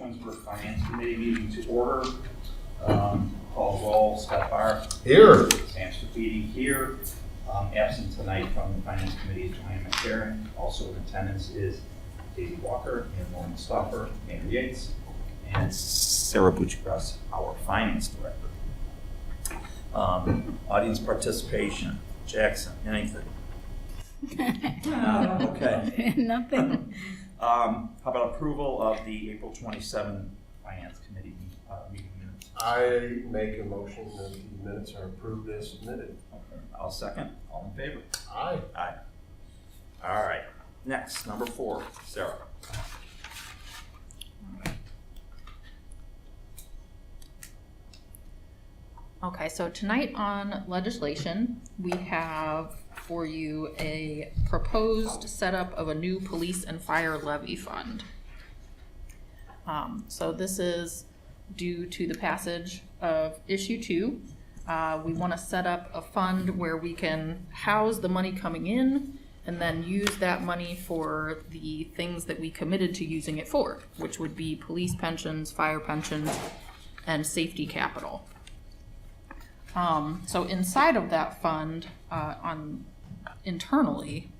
Twinsburg Finance Committee meeting to order. Call roll. Scott Barr. Here. Sam Stupidi here. Absent tonight from the Finance Committee is Joanne McCarron. Also in attendance is Daisy Walker and Lauren Stoffer, Mayor Yates, and Sarah Buchgras, our Finance Director. Audience participation. Jackson, anything? Okay. Nothing. How about approval of the April 27 Finance Committee meeting minutes? I make a motion that the minutes are approved as submitted. Okay. I'll second. All in favor? Aye. Aye. All right. Next, number 4, Sarah. Okay, so tonight on legislation, we have for you a proposed setup of a new police and fire levy fund. So this is due to the passage of issue 2. We want to set up a fund where we can house the money coming in and then use that money for the things that we committed to using it for, which would be police pensions, fire pensions, and safety capital. So inside of that fund, internally,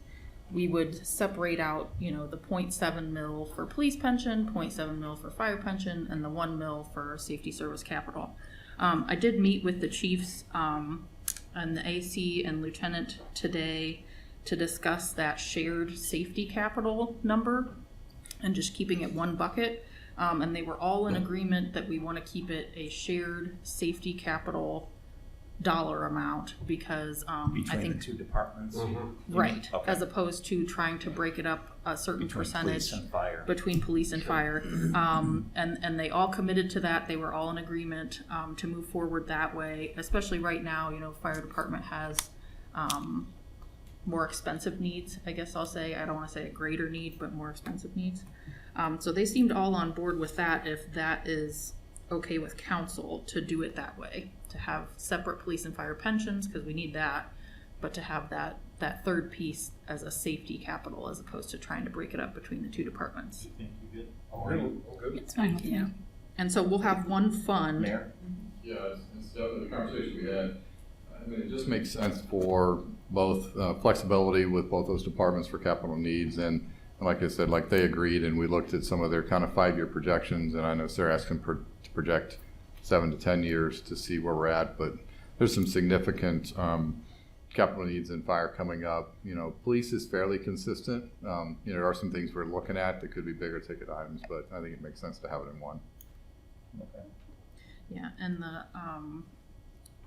we would separate out, the 0.7 mil for police pension, 0.7 mil for fire pension, and the 1 mil for safety service capital. I did meet with the chiefs and the AC and lieutenant today to discuss that shared safety capital number and just keeping it one bucket. And they were all in agreement that we want to keep it a shared safety capital dollar amount because Between I think the 2 departments? right, Okay. as opposed to trying to break it up a certain Between percentage police and fire. between police and fire. And they all committed to that. They were all in agreement to move forward that way, especially right now. Fire department has more expensive needs, I guess I'll say. I don't want to say a greater need, but more expensive needs. So they seemed all on board with that if that is okay with council to do it that way, to have separate police and fire pensions because we need that, but to have that third piece as a safety capital as opposed to trying to break it up between the 2 departments. You think you good? I'm good. It's fine. Yeah. And so we'll have one fund. Mayor? Yeah, it's definitely the conversation we had. I mean, it just makes sense for both flexibility with both those departments for capital needs. And like I said, like they agreed and we looked at some of their kind of 5-year projections. And I know Sarah asked them to project 7 to 10 years to see where we're at. But there's some significant capital needs in fire coming up. Police is fairly consistent. There are some things we're looking at that could be bigger ticket items, but I think it makes sense to have it in one. Okay. Yeah, and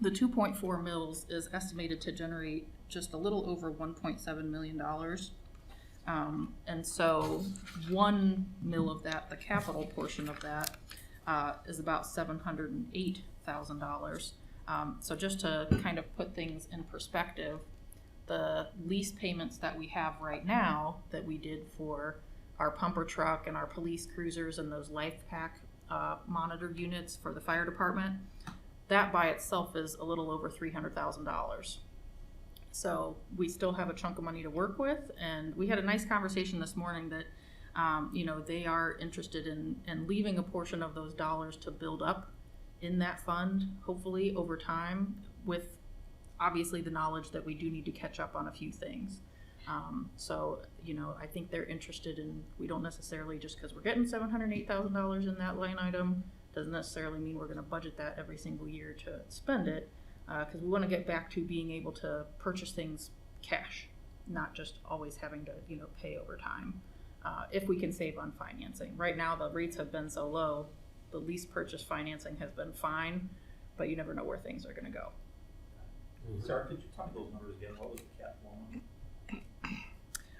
the 2.4 mils is estimated to generate just a little over $1.7 million. And so 1 mil of that, the capital portion of that, is about $708,000. So just to kind of put things in perspective, the lease payments that we have right now that we did for our pumper truck and our police cruisers and those life pack monitor units for the fire department, that by itself is a little over $300,000. So we still have a chunk of money to work with, and we had a nice conversation this morning that they are interested in leaving a portion of those dollars to build up in that fund, hopefully over time, with obviously the knowledge that we do need to catch up on a few things. So I think they're interested in, we don't necessarily, just because we're getting $708,000 in that line item, doesn't necessarily mean we're going to budget that every single year to spend it, because we want to get back to being able to purchase things cash, not just always having to pay over time. If we can save on financing. Right now the rates have been so low, the lease purchase financing has been fine, but you never know where things are going to go. Sarah, could you tell me those numbers again? What was the capital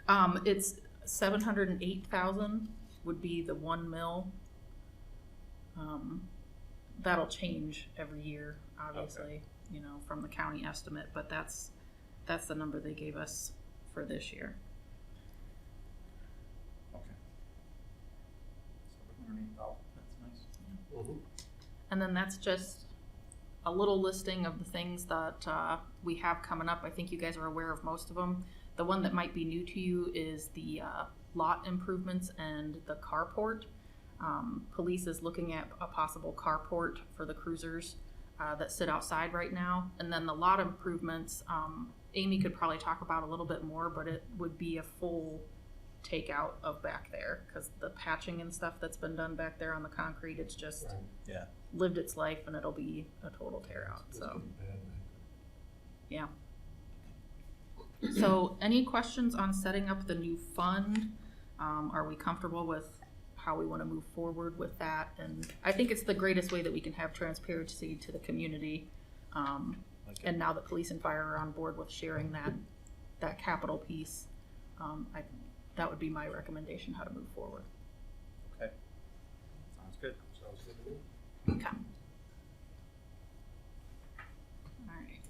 one? It's 708,000 would be the 1 mil. That'll change every year, obviously, from the county estimate, but that's the number they gave us for this year. Okay. 708,000. That's nice. Mm-hmm. And then that's just a little listing of the things that we have coming up. I think you guys are aware of most of them. The one that might be new to you is the lot improvements and the carport. Police is looking at a possible carport for the cruisers that sit outside right now. And then the lot improvements, Amy could probably talk about a little bit more, but it would be a full takeout of back there because the patching and stuff that's been done back there on the concrete, it's just Right. Yeah. lived its life and it'll be a total tear out. It's So, getting bad back yeah. So any questions on setting up the new fund? Are we comfortable with how we want to move forward with that? And I think it's the greatest way that we can have transparency to the community. And now that police and fire are on board with sharing that capital piece, that would be my recommendation how to move forward. Okay. Sounds good. there. Sounds good to me. Okay. All right.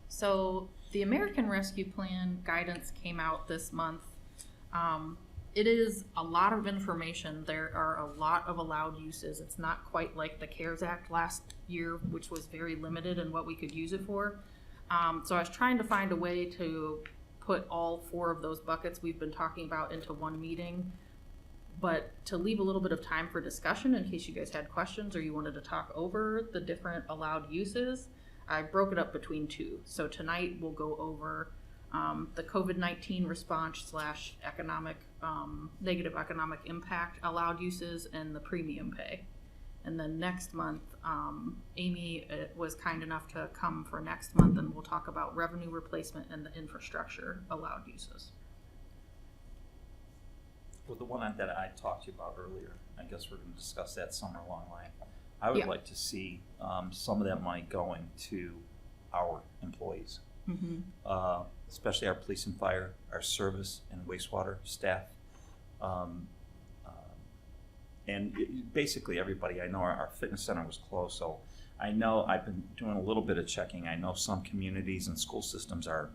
So the American Rescue Plan guidance came out this month. It is a lot of information. There are a lot of allowed uses. It's not quite like the CARES Act last year, which was very limited in what we could use it for. So I was trying to find a way to put all 4 of those buckets we've been talking about into one meeting, but to leave a little bit of time for discussion in case you guys had questions or you wanted to talk over the different allowed uses, I broke it up between 2. So tonight we'll go over the COVID-19 response / economic, negative economic impact allowed uses and the premium pay. And then next month, Amy was kind enough to come for next month and we'll talk about revenue replacement and the infrastructure allowed uses. Well, the one that I talked to you about earlier, I guess we're going to discuss that somewhere along the line. I would like to see some of that money going to our employees, especially our police and fire, our service and wastewater staff. Basically everybody. I know our fitness center was closed, so I know I've been doing a little bit of checking. I know some communities and school systems are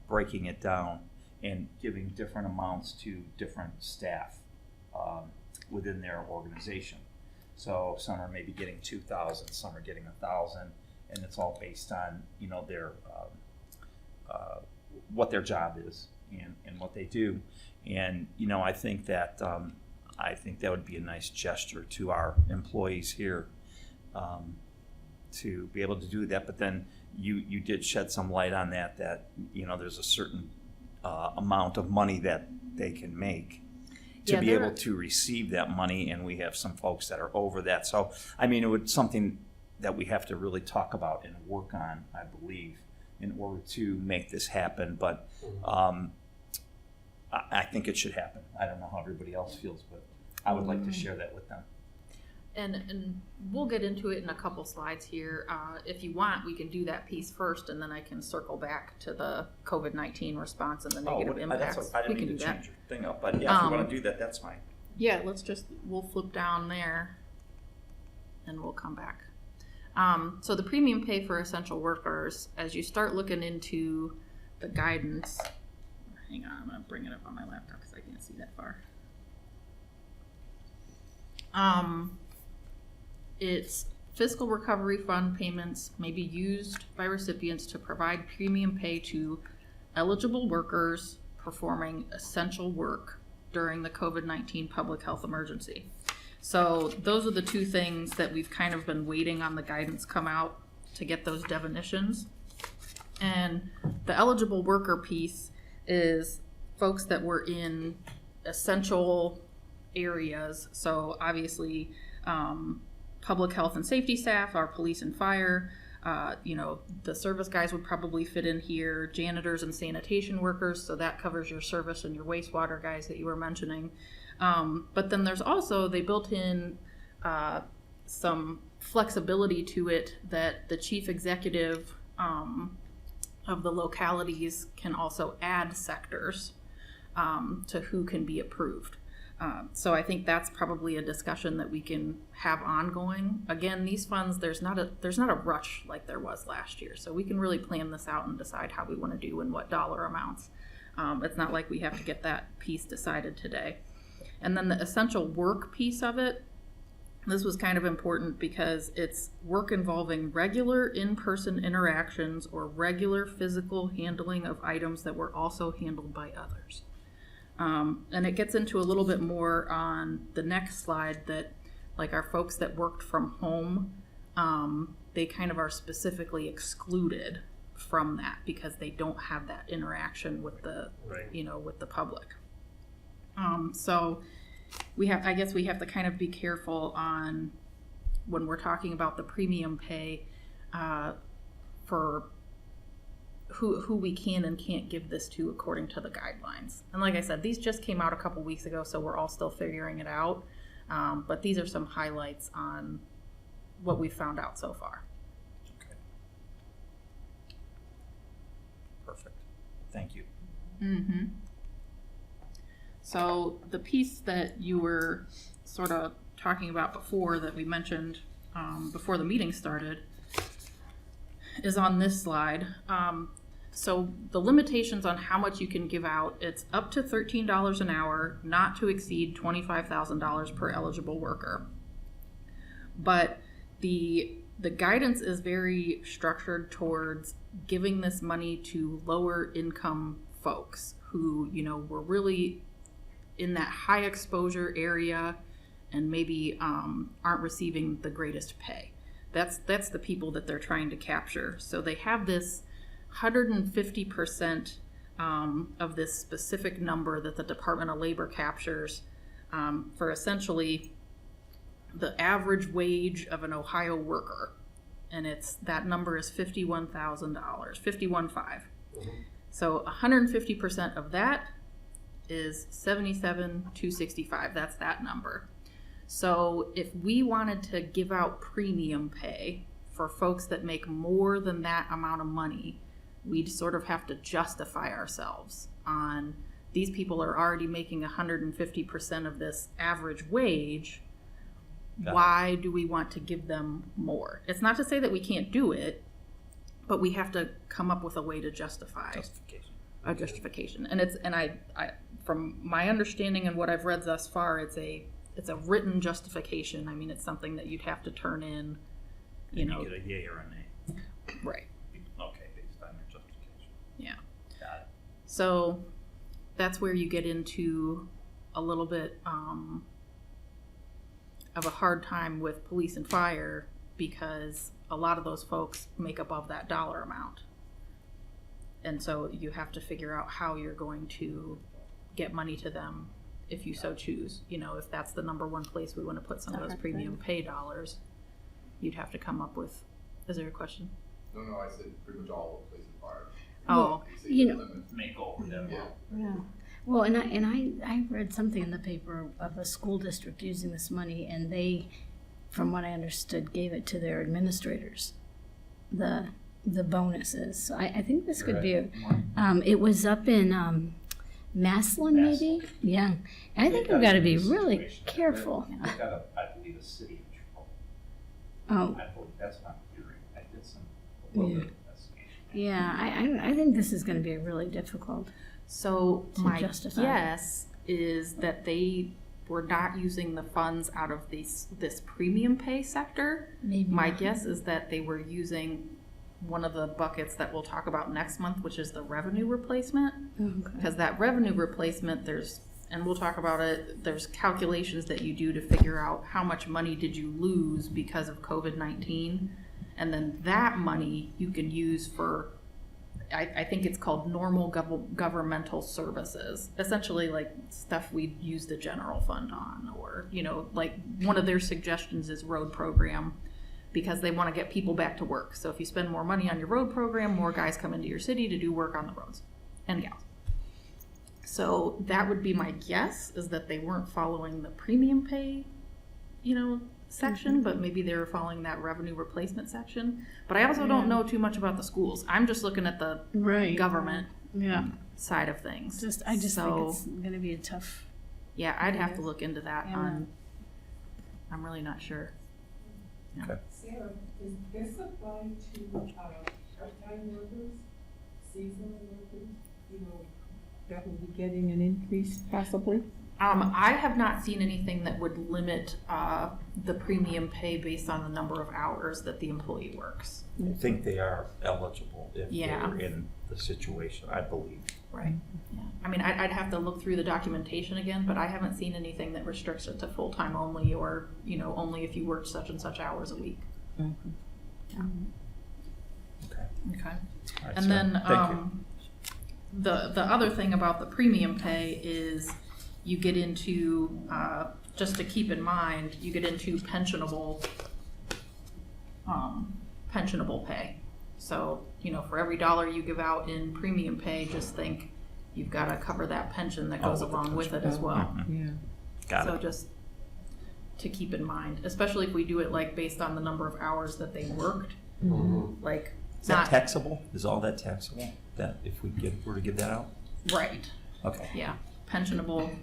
breaking it down and giving different amounts to different staff within their organization. So some are maybe getting 2,000, some are getting 1,000, and it's all based on their what their job is and what they do. And I think that would be a nice gesture to our employees here to be able to do that. But then you did shed some light on that there's a certain amount of money that they can make to be able to receive that money, and we have some folks that are over that. So it would something that we have to really talk about and work on, I believe, in order to make this happen. But I think it should happen. I don't know how everybody else feels, but I would like to share that with them. And we'll get into it in a couple slides here. If you want, we can do that piece first, and then I can circle back to the COVID-19 response and the negative impacts. I didn't mean to change your thing up, but yeah, if you want to do that, that's fine. Yeah, we'll flip down there, and we'll come back. So the premium pay for essential workers, as you start looking into the guidance, hang on, I'm going to bring it up on my laptop because I can't see that far. It's fiscal recovery fund payments may be used by recipients to provide premium pay to eligible workers performing essential work during the COVID-19 public health emergency. So those are the 2 things that we've kind of been waiting on the guidance come out to get those definitions. And the eligible worker piece is folks that were in essential areas. So obviously, public health and safety staff, our police and fire, the service guys would probably fit in here, janitors and sanitation workers. So that covers your service and your wastewater guys that you were mentioning. But then there's also, they built in some flexibility to it that the chief executive of the localities can also add sectors to who can be approved. So I think that's probably a discussion that we can have ongoing. Again, these funds, there's not a rush like there was last year. So we can really plan this out and decide how we want to do and what dollar amounts. It's not like we have to get that piece decided today. And then the essential work piece of it, this was kind of important because it's work involving regular in-person interactions or regular physical handling of items that were also handled by others. And it gets into a little bit more on the next slide that, like, our folks that worked from home, they kind of are specifically excluded from that because they don't have that interaction with the, with the public. So I guess we have to kind of be careful on when we're talking about the premium pay, for who we can and can't give this to according to the guidelines. And like I said, these just came out a couple weeks ago, so we're all still figuring it out. But these are some highlights on what we found out so far. Okay. Perfect. Thank you. Mm-hmm. So the piece that you were sort of talking about before that we mentioned before the meeting started is on this slide. So the limitations on how much you can give out, it's up to $13 an hour, not to exceed $25,000 per eligible worker. But the guidance is very structured towards giving this money to lower income folks who, were really in that high exposure area and maybe aren't receiving the greatest pay. That's the people that they're trying to capture. So they have this 150% of this specific number that the Department of Labor captures for essentially the average wage of an Ohio worker. And that number is $51,000, $51,500. Mm-hmm. So 150% of that is $77,265. That's that number. So if we wanted to give out premium pay for folks that make more than that amount of money, we'd sort of have to justify ourselves on these people are already making 150% of this average wage. Why do we want to give them more? It's not to say that we can't do it, but we have to come up with a way to justify a justification. And I from my understanding and what I've read thus far, it's a written justification. I mean, it's something that you'd have to turn in, You get a yay or a nay. Right. Okay, based on your justification. Yeah. Got it. So that's where you get into a little bit of a hard time with police and fire because a lot of those folks make above that dollar amount. And so you have to figure out how you're going to get money to them if you so choose. If that's the number one place we want to put some of those premium pay dollars, you'd have to come up with. Is there a question? No, I said pretty much all of police and fire. Oh, Make over them. Yeah. Well, and I read something in the paper of a school district using this money, and they, from what I understood, gave it to their administrators, the bonuses. So I think this could be it was up in Maslin, maybe? Yeah. I think we've got to be really careful. They got, I believe, a city in trouble. Oh. I believe that's not theory. I did a little bit of investigation. Yeah, I think this is going to be really difficult. So my justify. guess is that they were not using the funds out of this premium pay sector. Maybe my not. guess is that they were using one of the buckets that we'll talk about next month, which is the revenue replacement. Okay. Because that revenue replacement, and we'll talk about it, there's calculations that you do to figure out how much money did you lose because of COVID-19. And then that money you can use for, I think it's called normal governmental services. Essentially like stuff we'd use the general fund on, or, like one of their suggestions is road program, because they want to get people back to work. So if you spend more money on your road program, more guys come into your city to do work on the roads, and gals. So that would be my guess, is that they weren't following the premium pay, section, but maybe they were following that revenue replacement section. But I also don't know too much about the schools. I'm just looking at the government side of things. I just think it's going to be a tough. Yeah, I'd have to look into that. I'm really not sure. Yeah. Okay. Sarah, does this apply to part-time workers, seasonal workers, that will be getting an increase possibly? I have not seen anything that would limit the premium pay based on the number of hours that the employee works. I think they are eligible if Yeah. they're in the situation, I believe. Right. Yeah. I mean, I'd have to look through the documentation again, but I haven't seen anything that restricts it to full-time only, or, you know, only if you work such and such hours a week. Okay. Okay. All right, And so, then, thank you. the other thing about the premium pay is you get into, just to keep in mind, you get into pensionable pay. So, you know, for every dollar you give out in premium pay, just think you've got to cover that pension that goes with the along with it pension. as well. Yeah. Got So it. just to keep in mind, especially if we do it like based on the number of hours that they worked, like Is that not, taxable? Is all that taxable? That if we were to give that out? right, Okay. yeah, pensionable,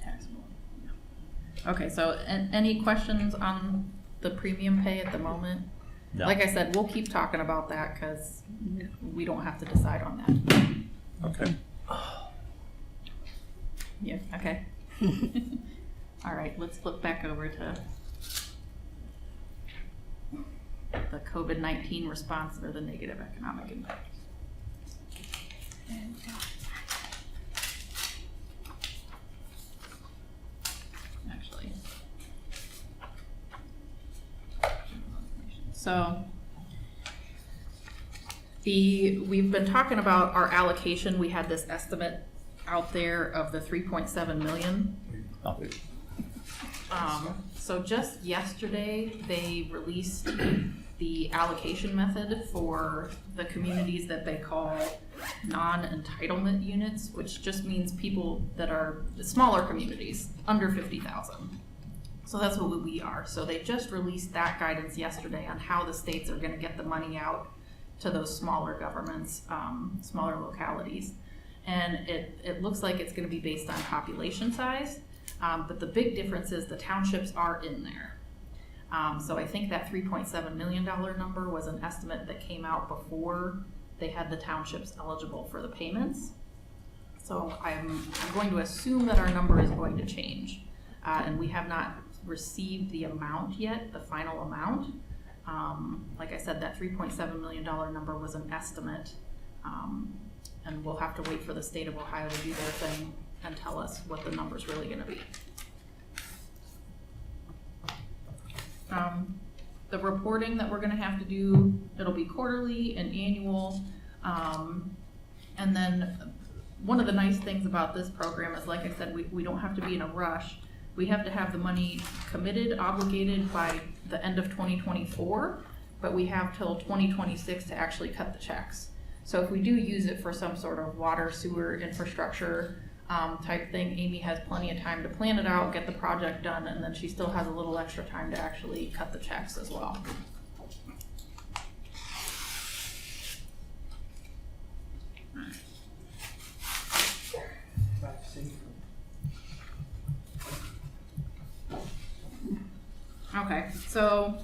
taxable. Yeah. Okay, so any questions on the premium pay at the moment? No. Like I said, we'll keep talking about that because we don't have to decide on that. Okay. Yeah, okay. All right, let's flip back over to the COVID-19 response or the negative economic impact. Actually. So we've been talking about our allocation. We had this estimate out there of the 3.7 million. Oh, So just yesterday, they released the allocation method for the communities that they call non-entitlement units, which just means people that are smaller communities, under 50,000. So that's what we are. So they just released that guidance yesterday on how the states are gonna get the money out to those smaller governments, smaller localities. And it looks like it's gonna be based on population size. But the big difference is the townships are in there. So I think that $3.7 million number was an estimate that came out before they had the townships eligible for the payments. So I'm going to assume that our number is going to change. And we have not received the amount yet, the final amount. Like I said, that $3.7 million number was an estimate. And we'll have to wait for the state of Ohio to do their thing and tell us what the number's really gonna be. The reporting that we're gonna have to do, it'll be quarterly and annual. And then one of the nice things about this program is, like I said, we don't have to be in a rush. We have to have the money committed, obligated by the end of 2024, but we have till 2026 to actually cut the checks. So if we do use it for some sort of water, sewer, infrastructure type thing, Amy has plenty of time to plan it out, get the project done, and then she still has a little extra time to actually cut the checks as well. Okay, so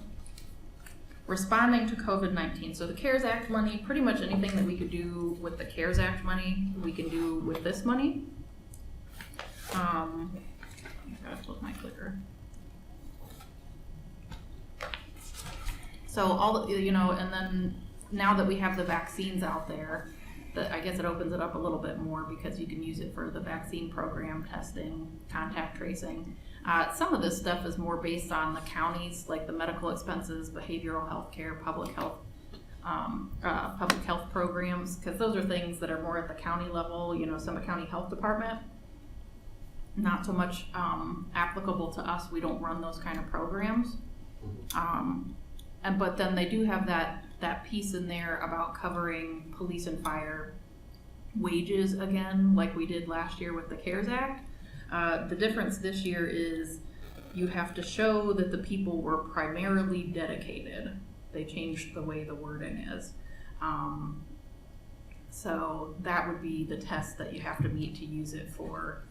responding to COVID-19. So the CARES Act money, pretty much anything that we could do with the CARES Act money, we can do with this money. Oh my gosh, with my clicker. So all, you know, and then now that we have the vaccines out there, I guess it opens it up a little bit more because you can use it for the vaccine program, testing, contact tracing. Some of this stuff is more based on the counties, like the medical expenses, behavioral health care, public health programs, because those are things that are more at the county level, you know, Summit County Health Department. Not so much applicable to us. We don't run those kind of programs. But then they do have that piece in there about covering police and fire wages again, like we did last year with the CARES Act. The difference this year is you have to show that the people were primarily dedicated. They changed the way the wording is. So that would be the test that you have to meet to use it for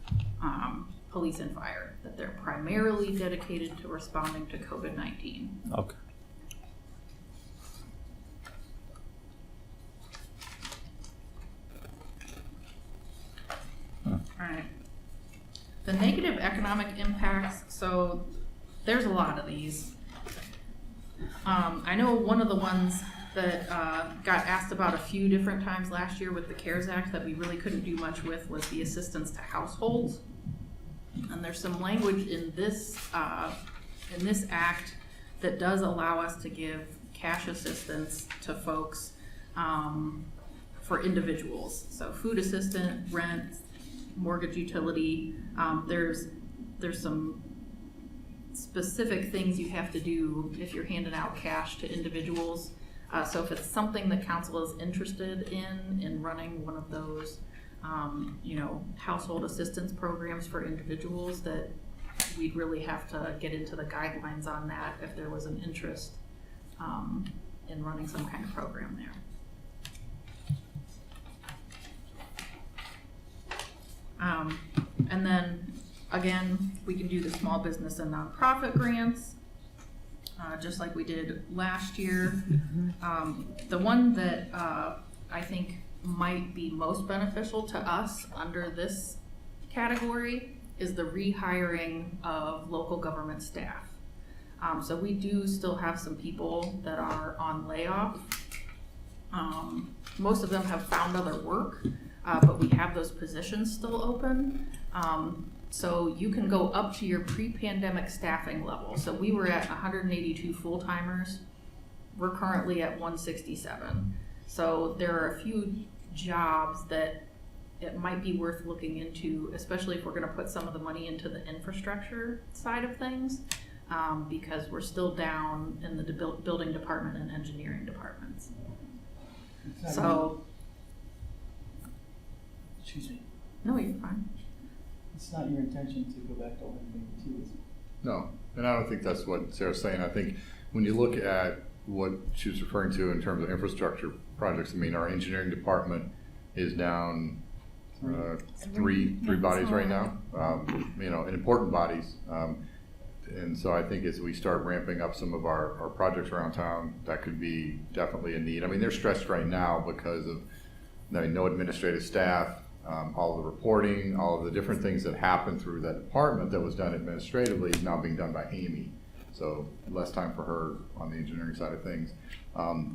police and fire, that they're primarily dedicated to responding to COVID-19. okay. Alright. The negative economic impacts, so there's a lot of these. I know one of the ones that got asked about a few different times last year with the CARES Act that we really couldn't do much with was the assistance to households. And there's some language in this act that does allow us to give cash assistance to folks for individuals. So food assistance, rent, mortgage utility. There's some specific things you have to do if you're handing out cash to individuals. So if it's something the council is interested in running one of those, household assistance programs for individuals, that we'd really have to get into the guidelines on that if there was an interest in running some kind of program there. And then again, we can do the small business and nonprofit grants, just like we did last year. The one that I think might be most beneficial to us under this category is the rehiring of local government staff. So we do still have some people that are on layoff. Most of them have found other work, but we have those positions still open. So you can go up to your pre-pandemic staffing level. So we were at 182 full-timers. We're currently at 167. So there are a few jobs that it might be worth looking into, especially if we're gonna put some of the money into the infrastructure side of things, because we're still down in the building department and engineering departments. So, Excuse me. no, you're fine. It's not your intention to go back to 182, is it? No, and I don't think that's what Sarah's saying. I think when you look at what she was referring to in terms of infrastructure projects, I mean, our engineering department is down three bodies right now, and important bodies. And so I think as we start ramping up some of our projects around town, that could be definitely a need. I mean, they're stressed right now because of no administrative staff, all of the reporting, all of the different things that happened through that department that was done administratively is now being done by Amy. So less time for her on the engineering side of things.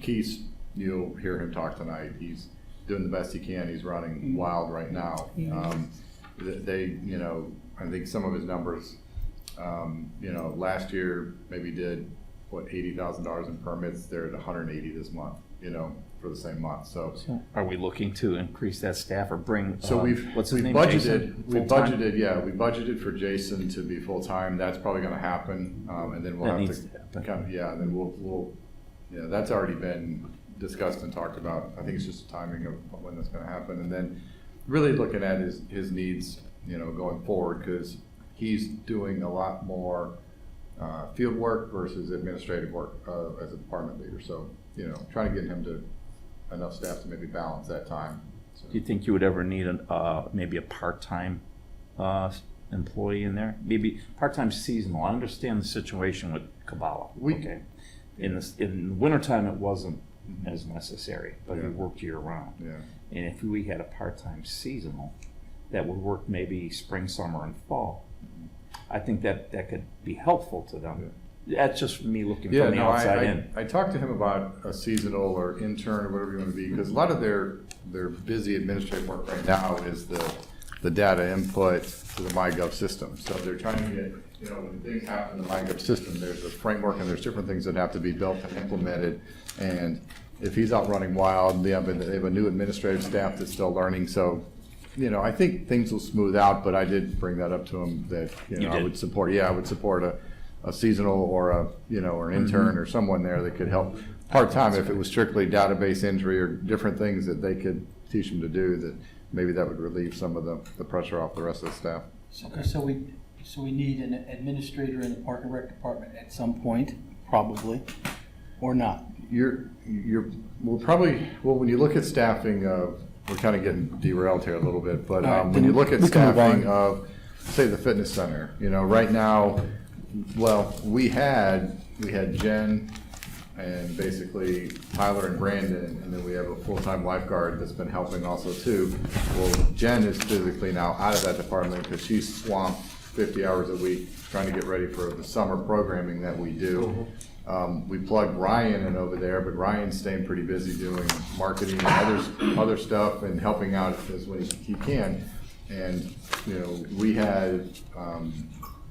Keith, you'll hear him talk tonight. He's doing the best he can. He's running wild right now. I think some of his numbers, last year maybe did $80,000 in permits. They're at 180 this month, for the same month. So Are we looking to increase that staff or bring? So we've budgeted. We budgeted for Jason to be full time. That's probably going to happen, and then we'll That have needs to to happen. kind of then we'll that's already been discussed and talked about. I think it's just the timing of when that's going to happen, and then really looking at his needs, going forward, because he's doing a lot more field work versus administrative work as a department leader. So trying to get him to enough staff to maybe balance that time. So. Do you think you would ever need maybe a part-time employee in there? Maybe part-time seasonal. I understand the situation with Kabbalah. In the wintertime it wasn't as necessary, but he worked year-round. Yeah. And if we had a part-time seasonal that would work maybe spring, summer, and fall, I think that could be helpful to them. Yeah. That's just me looking from the outside in. I talked to him about a seasonal or intern or whatever you want to be, because a lot of their busy administrative work right now is the data input to the MyGov system. So they're trying to get, when things happen in the MyGov system, there's a framework and there's different things that have to be built and implemented. And if he's out running wild, they have a new administrative staff that's still learning. So, I think things will smooth out, but I did bring that up to him that, I would support a seasonal or or an intern or someone there that could help part-time if it was strictly database entry or different things that they could teach them to do, that maybe that would relieve some of the pressure off the rest of the staff. Okay, so we need an administrator in the Park and Rec department at some point, probably, or not. When you look at staffing of, we're kind of getting derailed here a little bit, but right, when you look at staffing of, say, the fitness center, right now, well, we had Jen, and basically Tyler and Brandon, and then we have a full-time lifeguard that's been helping also too. Well, Jen is physically now out of that department because she's swamped 50 hours a week trying to get ready for the summer programming that we do. We plugged Ryan in over there, but Ryan's staying pretty busy doing marketing and other stuff and helping out as when he can. And, you know, we had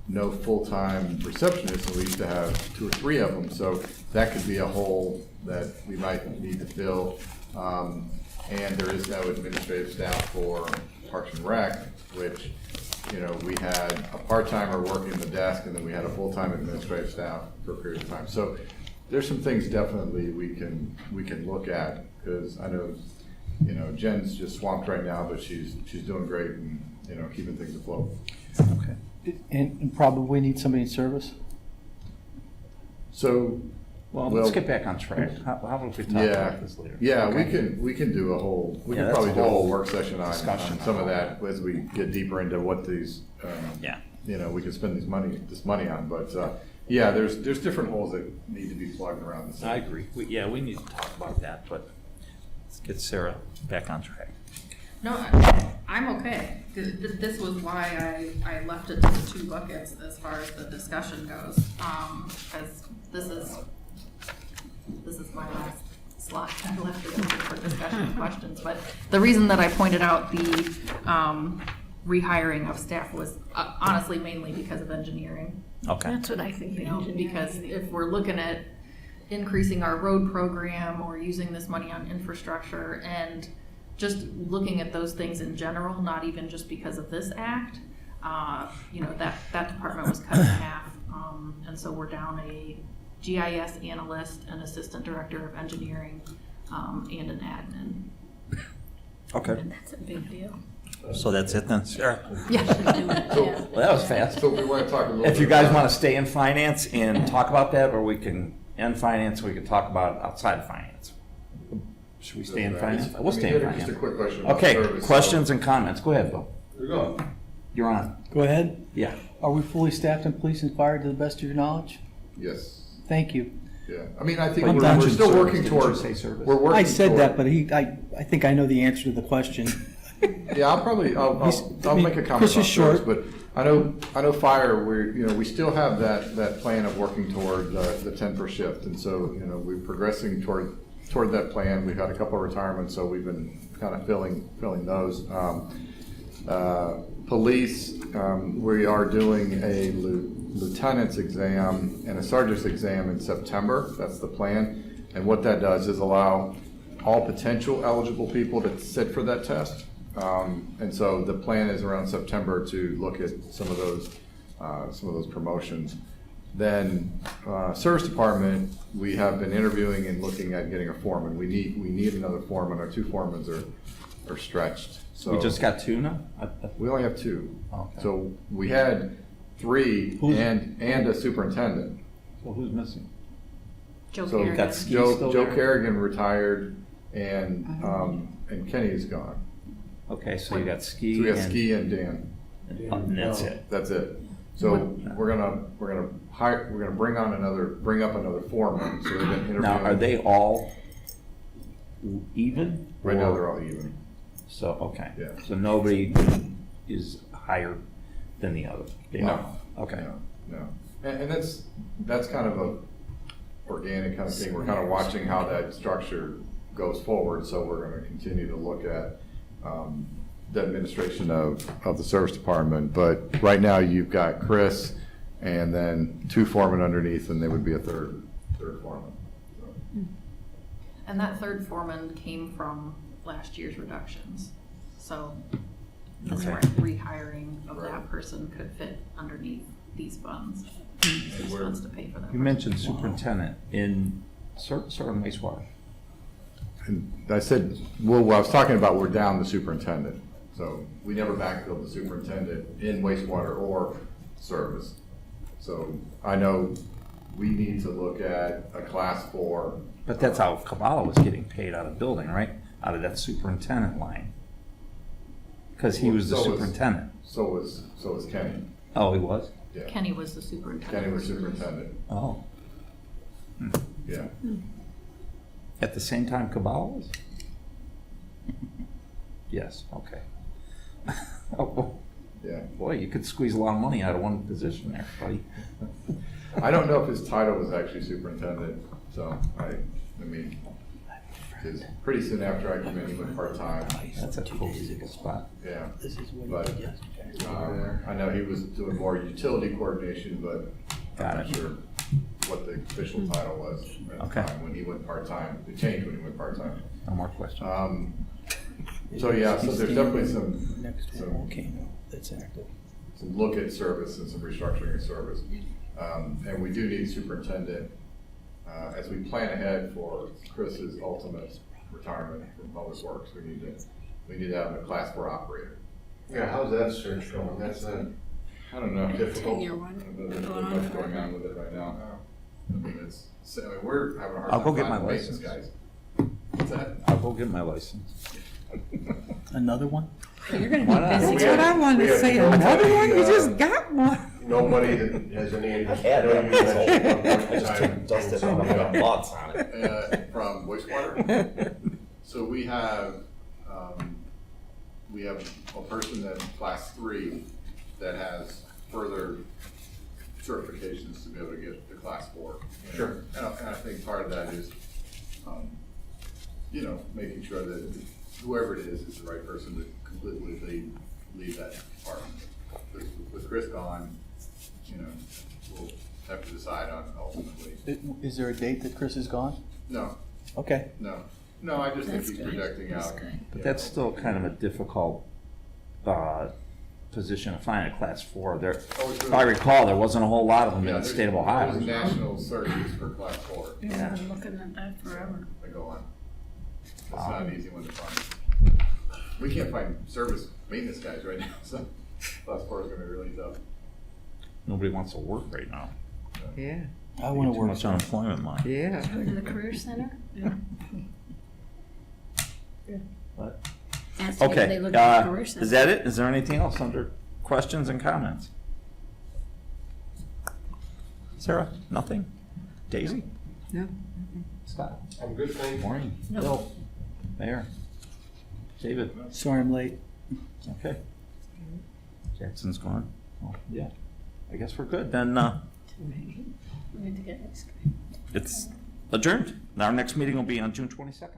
no full-time receptionists, and we used to have 2 or 3 of them. So that could be a hole that we might need to fill. And there is no administrative staff for Parks and Rec, which, you know, we had a part-timer working the desk, and then we had a full-time administrative staff for a period of time. So there's some things definitely we can look at, because I know, you know, Jen's just swamped right now, but she's doing great and, you know, keeping things afloat. Okay. And probably need somebody in service? So, Well, let's get back on track. How about we talk about this later? Yeah, Okay. we can do a whole, we Yeah, can that's probably a do a whole whole work session on discussion. some of that as we get deeper into what these, Yeah. you know, we can spend this money on. But, yeah, there's different holes that need to be plugged around the city. I agree. We need to talk about that, but let's get Sarah back on track. No, I'm okay. This was why I left it to the 2 buckets as far as the discussion goes. Because this is my last slot. I left it open for discussion and questions. But the reason that I pointed out the rehiring of staff was honestly mainly because of engineering. Okay. That's what I think. You know, because if we're looking at increasing our road program or using this money on infrastructure and just looking at those things in general, not even just because of this act, you know, that department was cut in half. And so we're down a GIS analyst, an assistant director of engineering, and an admin. Okay. And that's a big deal. So that's it then, Sarah? Yeah. Well, that was fast. So we want to talk a little bit. If you guys about- want to stay in finance and talk about that, or we can end finance, we can talk about it outside of finance. Should we stay in finance? We'll stay in Just a finance. quick question about Okay, service. questions and comments. Go ahead, Bill. Here we go. You're on. Go ahead. Yeah. Are we fully staffed in police and fire to the best of your knowledge? Yes, Thank you. yeah. I mean, I think But you we're mentioned still service. working Didn't you towards. say service? We're working I said toward- that, but I think I know the answer to the question. Yeah, I'll make a comment Chris is about short. service, but I know fire, we still have that plan of working toward the 10 per shift. And so, you know, we're progressing toward that plan. We've had a couple of retirements, so we've been kind of filling those. Police, we are doing a lieutenant's exam and a sergeant's exam in September. That's the plan. And what that does is allow all potential eligible people to sit for that test. And so the plan is around September to look at some of those promotions. Then, service department, we have been interviewing and looking at getting a foreman. We need another foreman. Our 2 foremans are stretched. So We just got 2 now? we only have 2. Okay. So we had 3 and a superintendent. So who's missing? Joe So Kerrigan. that's- Ski Joe still there? Kerrigan retired, and Kenny is gone. Okay, so you got Ski So we got and... Ski and Dan. And that's it. That's it. So we're gonna bring up another foreman. So they've been interviewing. Now, are they all even? Right now, Or- they're all even. So, okay. Yeah. So nobody is higher than the other? They No. are. Okay. No. And that's kind of a organic kind of thing. We're kind of watching how that structure goes forward. So we're gonna continue to look at, the administration of the service department. But right now, you've got Chris and then 2 foremen underneath, and they would be a third foreman. So. And that 3rd foreman came from last year's reductions. So this Okay. rehiring of that person could fit underneath these funds. These funds to pay for that. You mentioned superintendent in service or in wastewater? And I said, well, I was talking about we're down the superintendent. So we never backfilled the superintendent in wastewater or service. So I know we need to look at a class 4. But that's how Kabbalah was getting paid out of building, right? Out of that superintendent line. Because he was the So was- superintendent. So was Kenny. Oh, he was? Yeah. Kenny was the superintendent. Kenny was superintendent. Oh. Yeah. At the same time Cabal was? Yes, okay. Oh, Yeah. boy, you could squeeze a lot of money out of one position there, buddy. I don't know if his title was actually superintendent, so I mean, because pretty soon after I came in, he went part-time. That's a cozy spot. Yeah. This is what But, he did yesterday. I know he was doing more utility coordination, but Got I'm it. not sure what the official title was at the Okay. time when he went part-time. It changed when he went part-time. No more questions. So yeah, so there's definitely some Next to a volcano that's active. look at service and some restructuring of service. And we do need superintendent, as we plan ahead for Chris's ultimate retirement from Public Works, we need to have a Class 4 operator. Yeah, how's that search going? That's a I don't know. difficult. 10-year one. I don't know if there's Going on much forever. going on with it right now. I mean, we're having a hard I'll time go get finding my maintenance license. guys. What's that? I'll go get my license. Another one? You're gonna Why not? be busy. That's what I wanted We to have say, nobody, another one, you just got one. Nobody that has any interest. had I know it. you mentioned at one point in time Dusted somebody else. lots on it. From wastewater? So we have a person that's Class 3 that has further certifications to be able to get to Class 4. Sure. And I think part of that is, making sure that whoever it is the right person to completely lead that department. With Chris gone, we'll have to decide on ultimately. Is there a date that Chris is gone? No, Okay. no, I just think That's he's good. projecting That's out. good. But that's still kind of a difficult position to find at Class 4. There, if I recall, there wasn't a whole lot of them in the state of Ohio. There's national searches for Class 4 Yeah, I've been looking at that forever. that go on. It's Wow. not an easy one to find. We can't find service maintenance guys right now, so Class 4 is gonna be really tough. Nobody wants to work right now. Yeah, I want to Too work. much unemployment money. yeah. Go to the career center? Yeah. But- Ask them if Okay, they look at the career is center. that it? Is there anything else under questions and comments? Sarah, nothing? Daisy? No. Scott? I'm good, thank you. Maureen? No. Bill? Mayor? David? Sorry I'm late. Okay. Jackson's gone. Oh, yeah. I guess we're good. Then, We need to get ice cream. it's adjourned. Our next meeting will be on June 22nd.